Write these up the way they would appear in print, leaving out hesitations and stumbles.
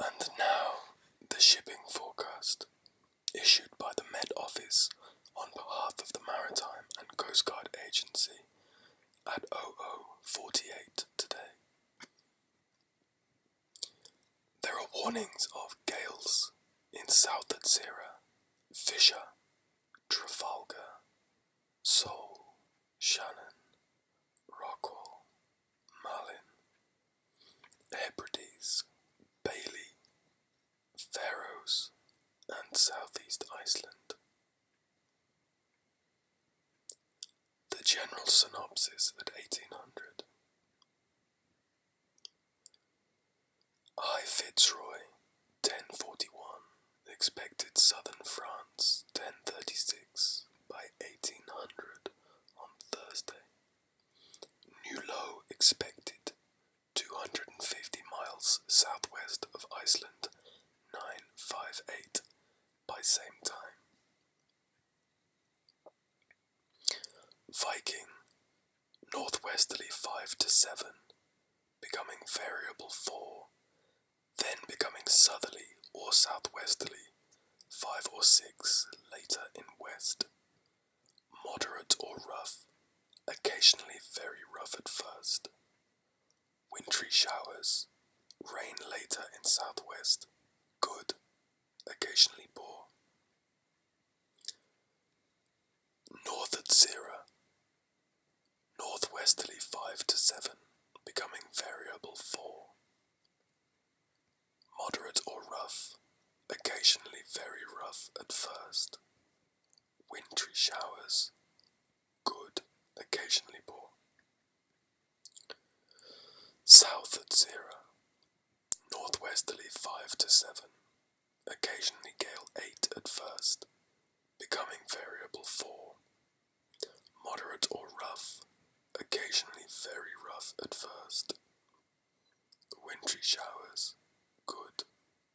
And now, the shipping forecast, issued by the Met Office on behalf of the Maritime and Coast Guard Agency at 00:48 today. There are warnings of gales in South Atzira, Fisher, Trafalgar, Seoul, Shannon, Rockwell, Malin, Hebrides, Bailey, Faroes, and Southeast Iceland. The general synopsis at 1800. I Fitzroy, 1041, expected southern France, 1036, by 1800, on Thursday. New low expected, 250 miles southwest of Iceland, 958, by same time. Viking, northwesterly 5 to 7, becoming variable 4, then becoming southerly or southwesterly 5 or 6 later in west. Moderate or rough, occasionally very rough at first. Wintry showers, rain later in southwest, good, occasionally poor. North Atzira, northwesterly 5 to 7, becoming variable 4. Moderate or rough, occasionally very rough at first. Wintry showers, good, occasionally poor. South Atzira, northwesterly 5 to 7, occasionally gale 8 at first, becoming variable 4. Moderate or rough, occasionally very rough at first. Wintry showers, good,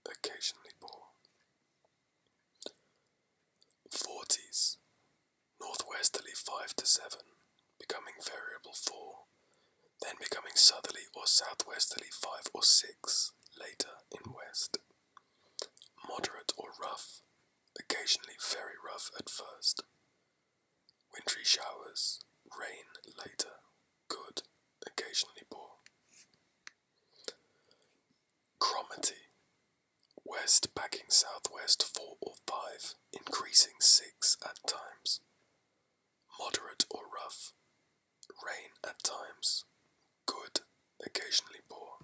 occasionally poor. 40s, northwesterly 5 to 7, becoming variable 4, then becoming southerly or southwesterly 5 or 6, later in west. Moderate or rough, occasionally very rough at first. Wintry showers, rain later, good, occasionally poor. Chromaty, west backing southwest 4 or 5, increasing 6 at times. Moderate or rough, rain at times, good, occasionally poor.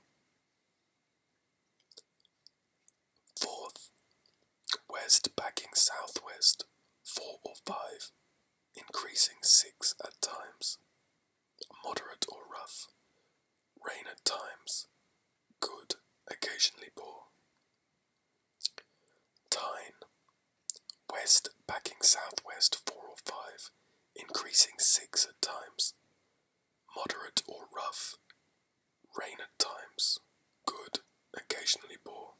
Fourth, west backing southwest 4 or 5, increasing 6 at times. Moderate or rough, rain at times, good, occasionally poor. Tyne, west backing southwest 4 or 5, increasing 6 at times. Moderate or rough, rain at times, good, occasionally poor.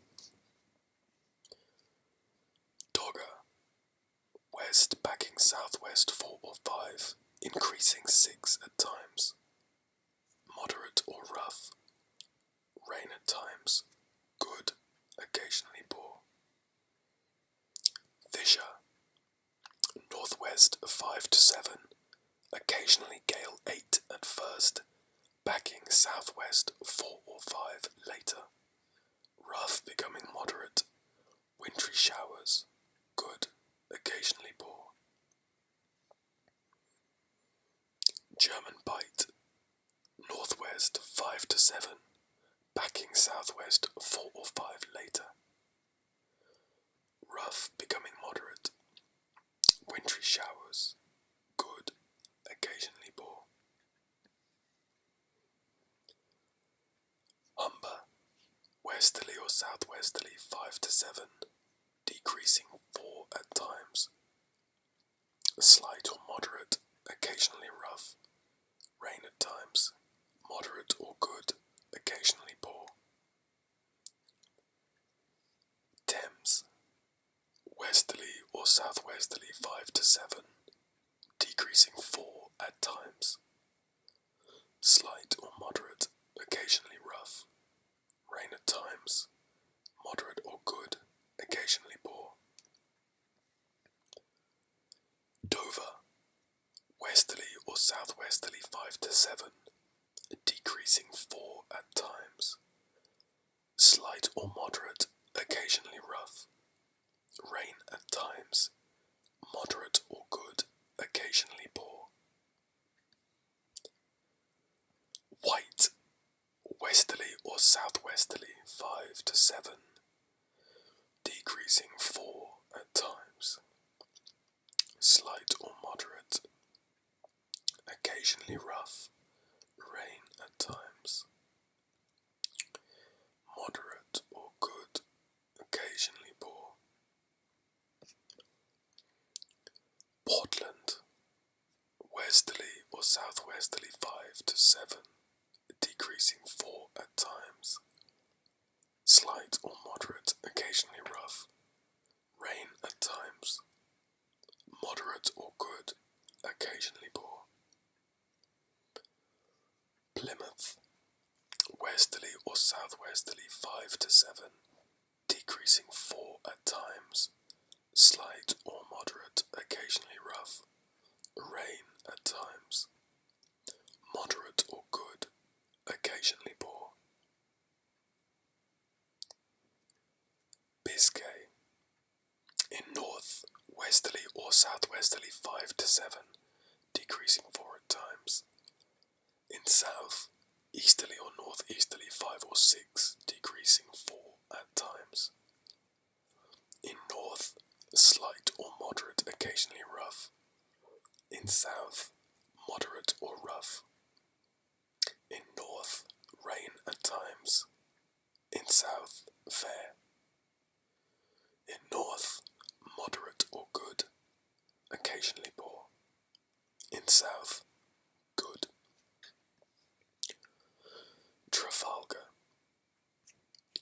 Dogger, west backing southwest 4 or 5, increasing 6 at times. Moderate or rough, rain at times, good, occasionally poor. Fisher, northwest 5 to 7, occasionally gale 8 at first, backing southwest 4 or 5 later. Rough becoming moderate, wintry showers, good, occasionally poor. German Bight, northwest 5 to 7, backing southwest 4 or 5 later. Rough becoming moderate, wintry showers, good, occasionally poor. Humber, westerly or southwesterly 5 to 7, decreasing 4 at times. Slight or moderate, occasionally rough, rain at times, moderate or good, occasionally poor. Thames, westerly or southwesterly 5 to 7, decreasing 4 at times. Slight or moderate, occasionally rough, rain at times, moderate or good, occasionally poor. Dover, westerly or southwesterly 5 to 7, decreasing 4 at times. Slight or moderate, occasionally rough, rain at times, moderate or good, occasionally poor. White, westerly or southwesterly 5 to 7, decreasing 4 at times. Slight or moderate, occasionally rough, rain at times. Moderate or good, occasionally poor. Portland, westerly or southwesterly 5 to 7, decreasing 4 at times. Slight or moderate, occasionally rough, rain at times. Moderate or good, occasionally poor. Plymouth, westerly or southwesterly 5 to 7, decreasing 4 at times. Slight or moderate, occasionally rough, rain at times. Moderate or good, occasionally poor. Biscay, in north, westerly or southwesterly 5 to 7, decreasing 4 at times. In south, easterly or northeasterly 5 or 6, decreasing 4 at times. In north, slight or moderate, occasionally rough. In south, moderate or rough. In north, rain at times. In south, fair. In north, moderate or good, occasionally poor. In south, good. Trafalgar,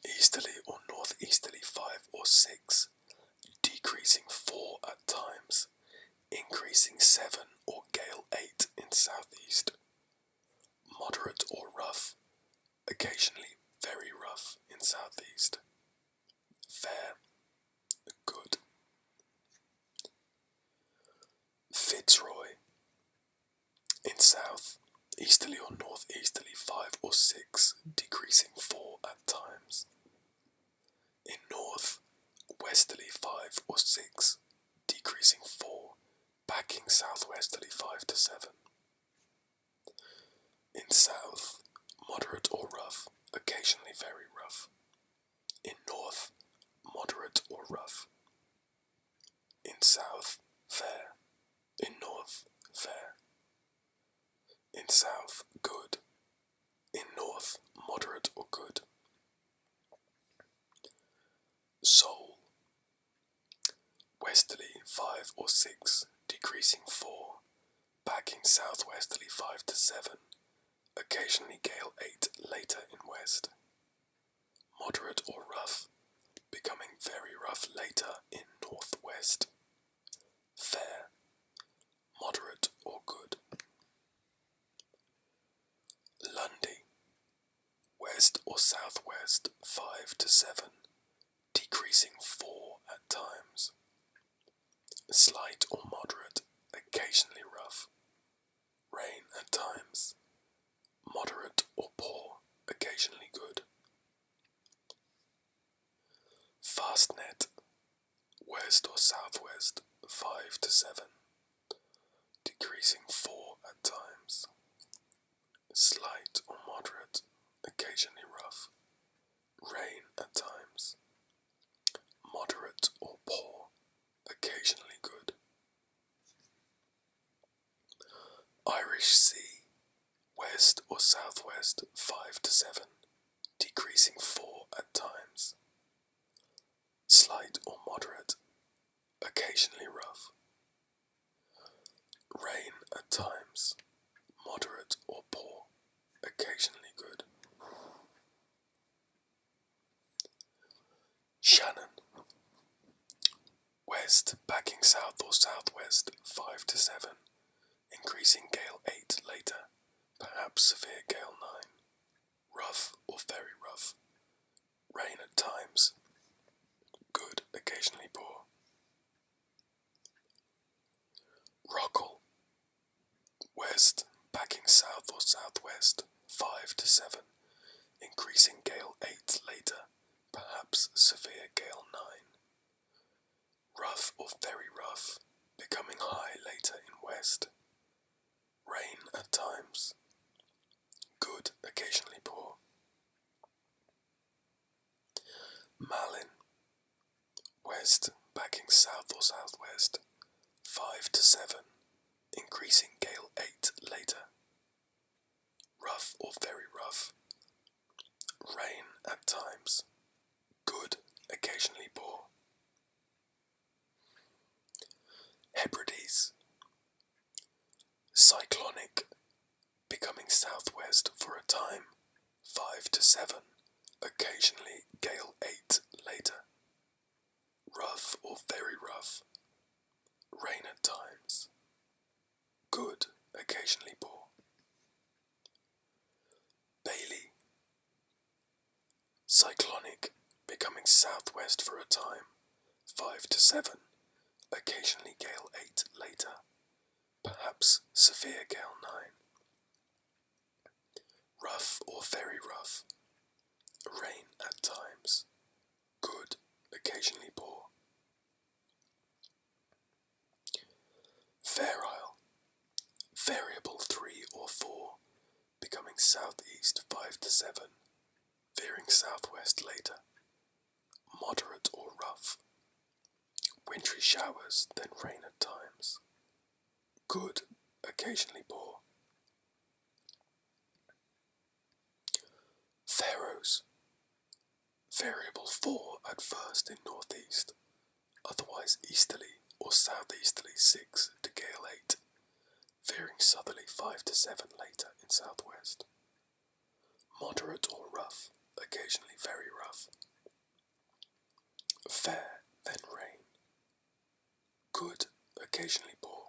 easterly or northeasterly 5 or 6, decreasing 4 at times, increasing 7 or gale 8 in southeast. Moderate or rough, occasionally very rough in southeast. Fair, good. easterly or northeasterly 5 or 6, decreasing 4 at times. In north, westerly 5 or 6, decreasing 4, backing southwesterly 5 to 7. In south, moderate or rough, occasionally very rough. In north, moderate or rough. In south, fair. In north, fair. In south, good. In north, moderate or good. Soul, westerly 5 or 6, decreasing 4, backing southwesterly 5 to 7, occasionally gale 8 later in west. Moderate or rough, becoming very rough later in northwest. Fair, moderate or good. Lundy, west or southwest 5 to 7, decreasing 4 at times. Slight or moderate, occasionally rough. Rain at times. Moderate or poor, occasionally good. Fastnet, west or southwest 5 to 7, decreasing 4 at times. Slight or moderate, occasionally rough. Rain at times. Moderate or poor, occasionally good. Irish Sea, west or southwest 5 to 7, decreasing 4 at times. Slight or moderate, occasionally rough. Rain at times, moderate or poor, occasionally good. Shannon, west backing south or southwest 5 to 7, increasing gale 8 later, perhaps severe gale 9. Rough or very rough. Rain at times. Good, occasionally poor. Rockall, west backing south or southwest 5 to 7, increasing gale 8 later, perhaps severe gale 9. Rough or very rough, becoming high later in west. Rain at times. Good, occasionally poor. Malin, west backing south or southwest 5 to 7, increasing gale 8 later. Rough or very rough. Rain at times. Good, occasionally poor. Hebrides, cyclonic, becoming southwest for a time 5 to 7, occasionally gale 8 later. Rough or very rough. Rain at times. Good, occasionally poor. Bailey, cyclonic, becoming southwest for a time 5 to 7, occasionally gale 8 later, perhaps severe gale 9. Rough or very rough. Rain at times. Good, occasionally poor. Fair Isle, variable 3 or 4, becoming southeast 5 to 7, veering southwest later. Moderate or rough. Wintry showers, then rain at times. Good, occasionally poor. Faroes, variable 4 at first in northeast, otherwise easterly or southeasterly 6 to gale 8, veering southerly 5 to 7 later in southwest. Moderate or rough, occasionally very rough. Fair, then rain. Good, occasionally poor.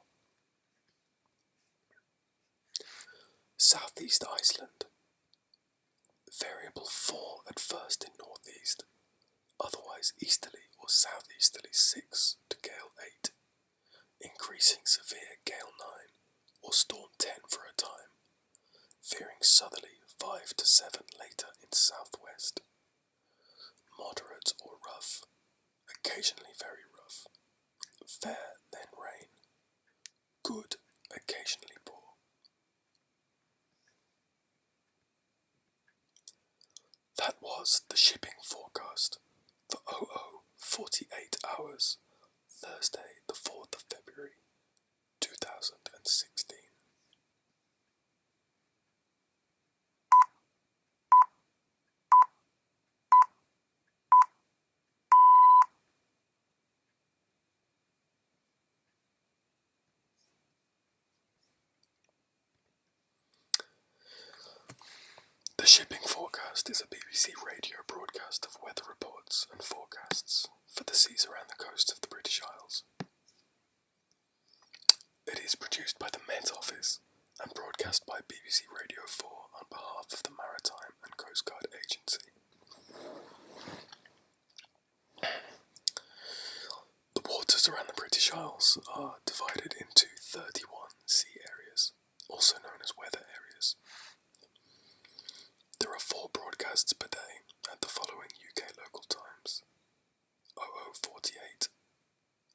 Southeast Iceland, variable 4 at first in northeast, otherwise easterly or southeasterly 6 to gale 8, increasing severe gale 9 or storm 10 for a time, veering southerly 5 to 7 later in southwest. Moderate or rough, occasionally very rough. Fair, then rain. Good, occasionally poor. That was the shipping forecast for 0048 hours, Thursday the 4th of February, 2016. The shipping forecast is a BBC radio broadcast of weather reports and forecasts for the seas around the coast of the British Isles. It is produced by the Met Office and broadcast by BBC Radio 4 on behalf of the Maritime and Coast Guard Agency. The waters around the British Isles are divided into 31 sea areas, also known as weather areas. There are 4 broadcasts per day at the following UK local times: 0048,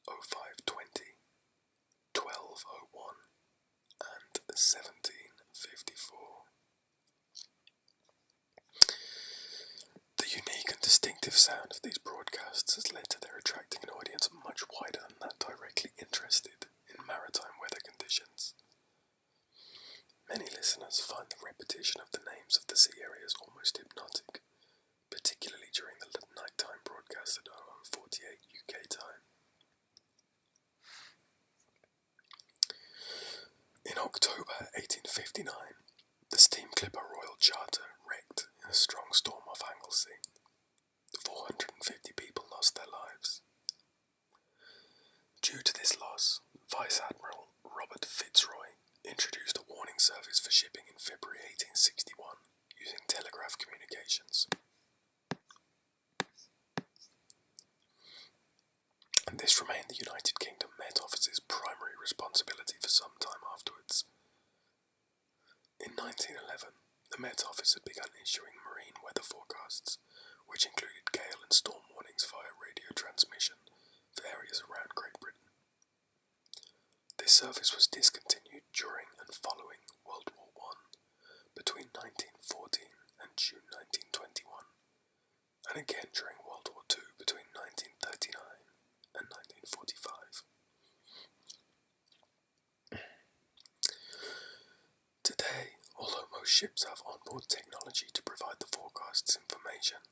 0520, 12:01 and 17:54. The unique and distinctive sound of these broadcasts has led to their attracting an audience much wider than that directly interested in maritime weather conditions. Many listeners find the repetition of the names of the sea areas almost hypnotic, particularly during the nighttime broadcast at 0048 UK time. In October 1859, the steam clipper Royal Charter wrecked in a strong storm off Anglesey. 450 people lost their lives. Due to this loss, Vice Admiral Robert Fitzroy introduced a warning service for shipping in February 1861 using telegraph communications. And this remained the United Kingdom Met Office's primary responsibility for some time afterwards. In 1911, the Met Office had begun issuing marine weather forecasts, which included gale and storm warnings via radio transmission for areas around Great Britain. This service was discontinued during and following World War I, between 1914 and June 1921, and again during World War II between 1939 and 1945. Today, although most ships have onboard technology to provide the forecast's information,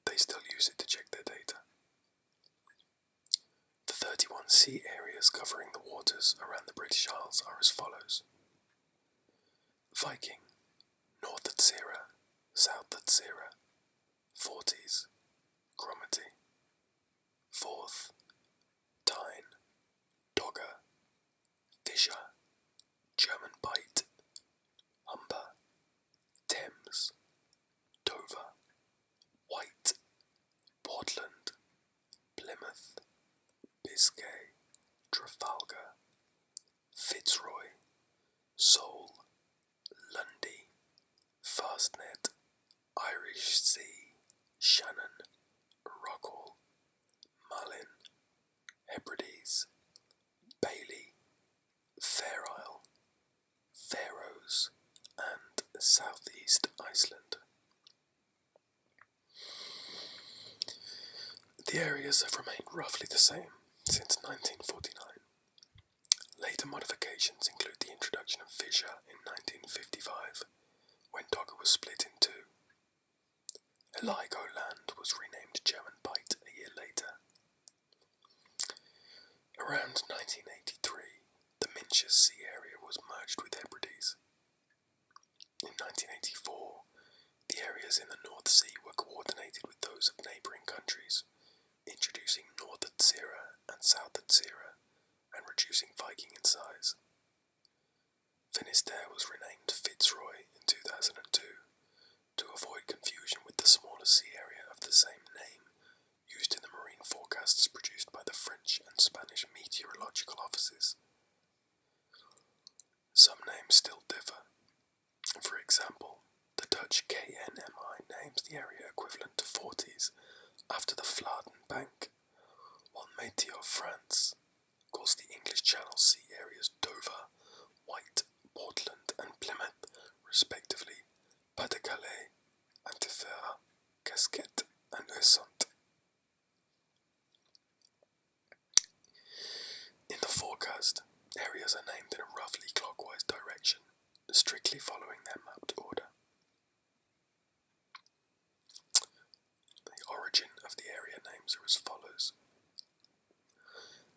they still use it to check their data. The 31 sea areas covering the waters around the British Isles are as follows: Viking, north at Sierra, south at Sierra, Forties, Cromarty, Forth, Tyne, Dogger, Fisher, German Bight, Humber, Thames, Dover, White, Portland, Plymouth, Biscay, Trafalgar, Fitzroy, Seoul, Lundy, Fastnet, Irish Sea, Shannon, Rockall, Malin, Hebrides, Bailey, Fair Isle, Faroes, and Southeast Iceland. The areas have remained roughly the same since 1949. Later modifications include the introduction of Fisher in 1955, when Dogger was split in two. Heligoland was renamed German Bight a year later. Around 1983, the Minch's Sea area was merged with Hebrides. In 1984, the areas in the North Sea were coordinated with those of neighbouring countries, introducing North at Sierra and South at Sierra, and reducing Viking in size. Finisterre was renamed Fitzroy in 2002 to avoid confusion with the smaller sea area of the same name used in the marine forecasts produced by the French and Spanish meteorological offices. Some names still differ. For example, the Dutch KNMI names the area equivalent to 40s after the Vladen Bank, while Météo France calls the English Channel Sea areas Dover, White, Portland and Plymouth, respectively, Pas-de-Calais, Antifer, Casquette and Ussant. In the forecast, areas are named in a roughly clockwise direction, strictly following their mapped order. The origin of the area names are as follows.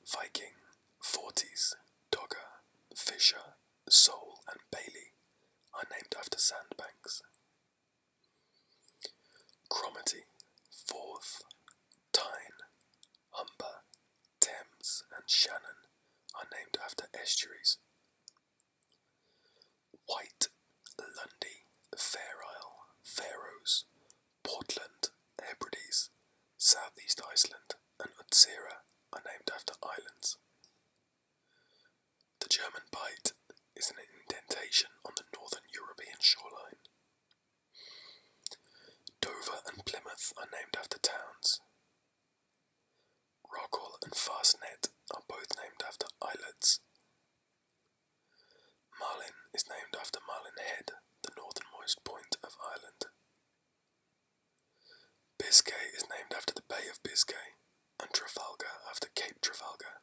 Viking, Forties, Dogger, Fisher, Soul and Bailey are named after sandbanks. Cromarty, Forth, Tyne, Humber, Thames and Shannon are named after estuaries. White, Lundy, Fair Isle, Faroes, Portland, Hebrides, Southeast Iceland and Utsira are named after islands. The German Bight is an indentation on the northern European shoreline. Dover and Plymouth are named after towns. Rockall and Fastnet are both named after islets. Marlin is named after Marlin Head, the northernmost point of Ireland. Biscay is named after the Bay of Biscay, and Trafalgar after Cape Trafalgar.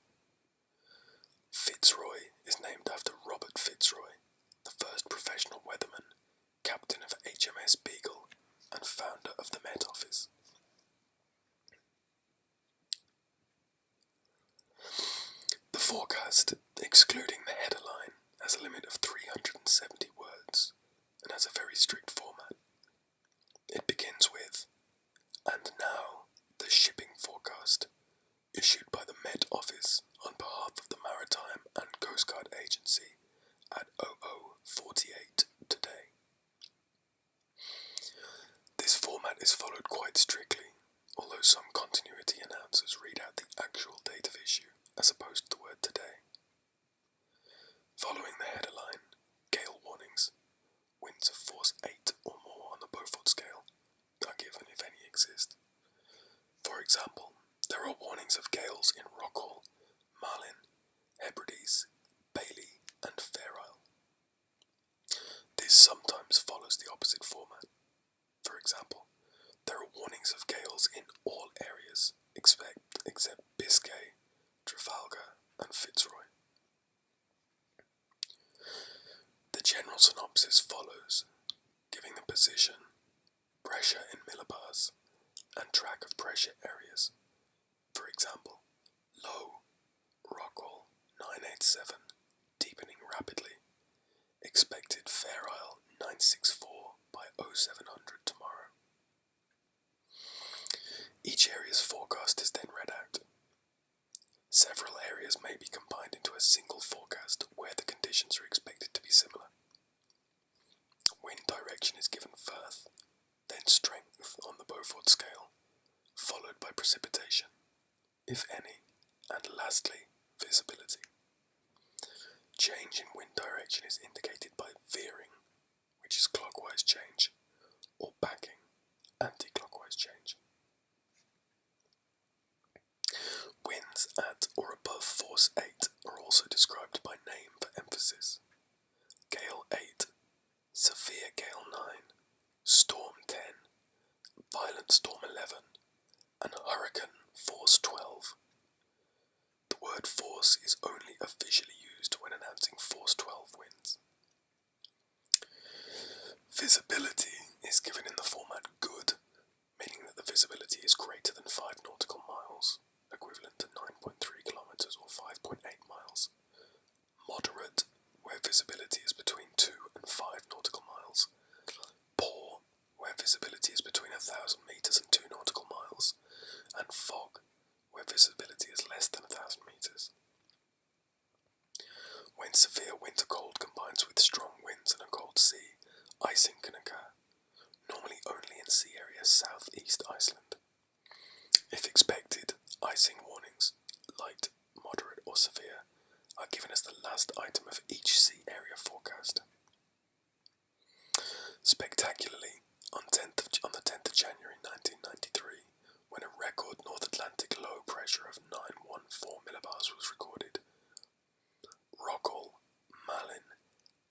Fitzroy is named after Robert Fitzroy, the first professional weatherman, captain of HMS Beagle, and founder of the Met Office. The forecast, excluding the header line, has a limit of 370 words, and has a very strict format. It begins with, "And now, the shipping forecast, issued by the Met Office on behalf of the Maritime and Coast Guard Agency at 00:48 today." This format is followed quite strictly, although some continuity announcers read out the actual date of issue as opposed to the word today. Following the header line, gale warnings, winds of force 8 or more on the Beaufort scale, are given if any exist. For example, there are warnings of gales in Rockall, Marlin, Hebrides, Bailey, and Fair Isle. This sometimes follows the opposite format. For example, there are warnings of gales in all areas except Biscay, Trafalgar, and Fitzroy. The general synopsis follows, giving the position, pressure in millibars, and track of pressure areas. For example, low, Rockall 987, deepening rapidly. Expected Fair Isle 964 by 0700 tomorrow. Each area's forecast is then read out. Several areas may be combined into a single forecast where the conditions are expected to be similar. Wind direction is given first, then strength on the Beaufort scale, followed by precipitation, if any, and lastly, visibility. Change in wind direction is indicated by veering, which is clockwise change, or backing, anti-clockwise change. Winds at or above force 8 are also described by name for emphasis. Gale 8, severe gale 9, storm 10, violent storm 11, and hurricane force 12. The word force is only officially used when announcing force 12 winds. Visibility is given in the format good, meaning that the visibility is greater than 5 nautical miles, equivalent to 9.3 kilometers or 5.8 miles. Moderate, where visibility is between 2 and 5 nautical miles. Poor, where visibility is between 1,000 meters and 2 nautical miles. And fog, where visibility is less than 1,000 meters. When severe winter cold combines with strong winds and a cold sea, icing can occur, normally only in sea areas southeast Iceland. If expected, icing warnings, light, moderate or severe, are given as the last item of each sea area forecast. Spectacularly, on the 10th of January 1993, when a record North Atlantic low pressure of 914 millibars was recorded, Rockall, Malin,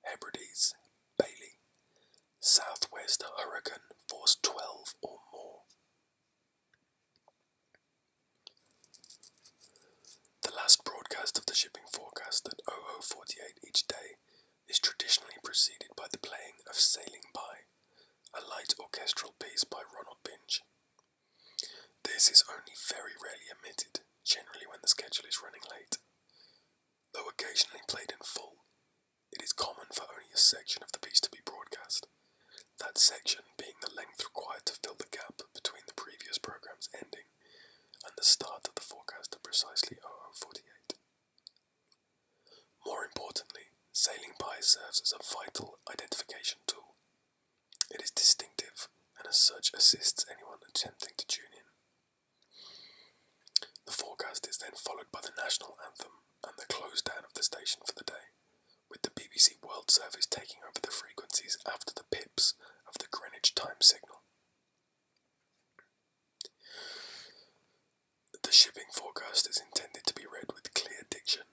Hebrides, Bailey, southwest hurricane force 12 or more. The last broadcast of the shipping forecast at 0048 each day is traditionally preceded by the playing of Sailing By, a light orchestral piece by Ronald Binge. This is only very rarely omitted, generally when the schedule is running late. Though occasionally played in full, it is common for only a section of the piece to be broadcast, that section being the length required to fill the gap between the previous program's ending and the start of the forecast at precisely 0048. More importantly, Sailing By serves as a vital identification tool. It is distinctive and as such assists anyone attempting to tune in. The forecast is then followed by the national anthem and the close down of the station for the day, with the BBC World Service taking over the frequencies after the pips of the Greenwich Time Signal. The shipping forecast is intended to be read with clear diction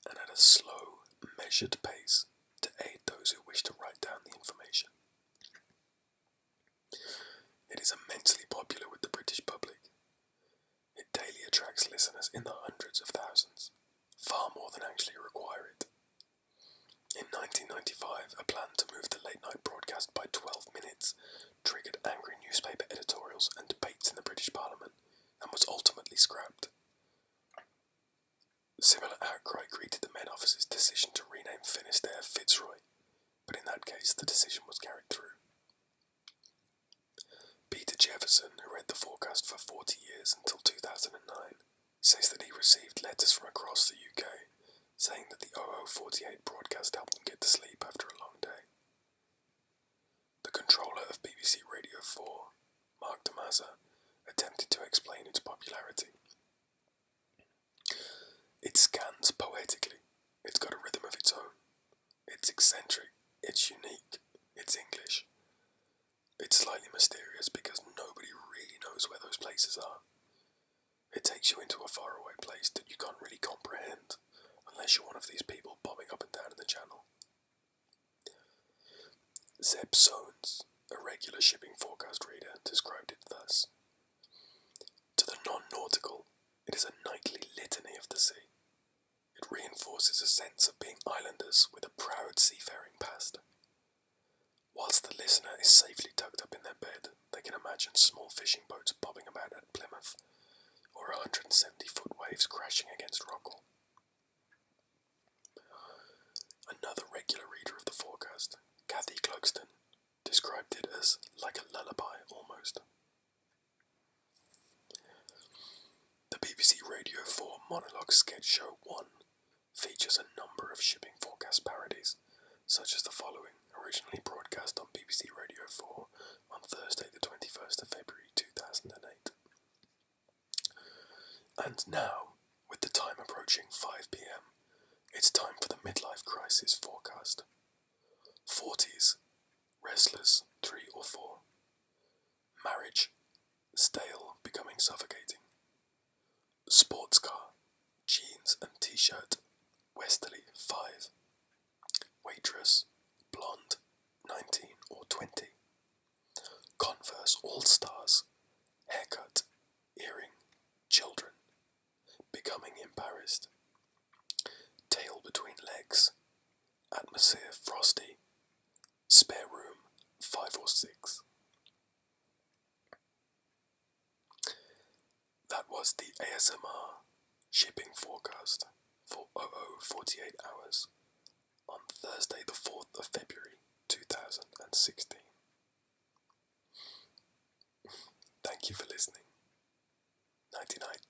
and at a slow, measured pace to aid those who wish to write down the information. It is immensely popular with the British public. It daily attracts listeners in the hundreds of thousands, far more than actually require it. In 1995, a plan to move the late-night broadcast by 12 minutes triggered angry newspaper editorials and debates in the British Parliament, and was ultimately scrapped. Similar outcry greeted the Met Office's decision to rename Finisterre Fitzroy, but in that case the decision was carried through. Peter Jefferson, who read the forecast for 40 years until 2009, says that he received letters from across the UK saying that the 0048 broadcast helped him get to sleep after a long day. The controller of BBC Radio 4, Mark Damaza, attempted to explain its popularity. It scans poetically, it's got a rhythm of its own, it's eccentric, it's unique, it's English. It's slightly mysterious because nobody really knows where those places are. It takes you into a faraway place that you can't really comprehend unless you're one of these people bobbing up and down in the channel. Zeb Soanes, a regular shipping forecast reader, described it thus. To the non-nautical, it is a nightly litany of the sea. It reinforces a sense of being islanders with a proud seafaring past. Whilst the listener is safely tucked up in their bed, they can imagine small fishing boats bobbing about at Plymouth, or 170-foot waves crashing against Rockall. Another regular reader of the forecast, Kathy Clugston, described it as like a lullaby almost. The BBC Radio 4 monologue sketch show 1 features a number of shipping forecast parodies, such as the following, originally broadcast on BBC Radio 4 on Thursday the 21st of February 2008. And now, with the time approaching 5 p.m, it's time for the midlife crisis forecast. 40s, restless, 3 or 4. Marriage, stale, becoming suffocating. Sports car, jeans and t-shirt, westerly, 5. Waitress, blonde, 19 or 20. Converse All-Stars, haircut, earring, children, becoming embarrassed. Tail between legs, atmosphere frosty, spare room, 5 or 6. That was the ASMR shipping forecast for 0048 hours on Thursday the 4th of February 2016. Thank you for listening. Nighty night.